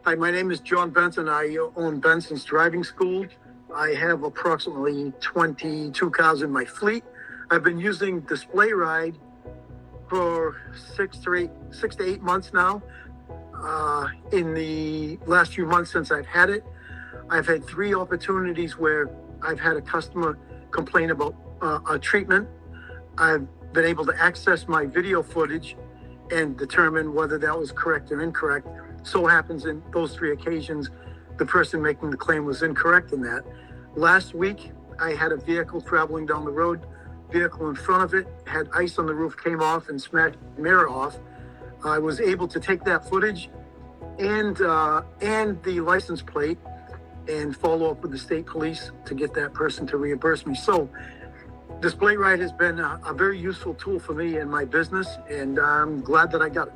Hi, my name is John Benson. I own Benson's Driving School. I have approximately 22 cars in my fleet. I've been using DisplayRide for 6 to 8 months now. In the last few months since I've had it, I've had 3 opportunities where I've had a customer complain about a treatment. I've been able to access my video footage and determine whether that was correct or incorrect. So happens in those 3 occasions, the person making the claim was incorrect in that. Last week, I had a vehicle traveling down the road, vehicle in front of it, had ice on the roof, came off and smashed the mirror off. I was able to take that footage and the license plate and follow up with the state police to get that person to reimburse me. So DisplayRide has been a very useful tool for me in my business, and I'm glad that I got it.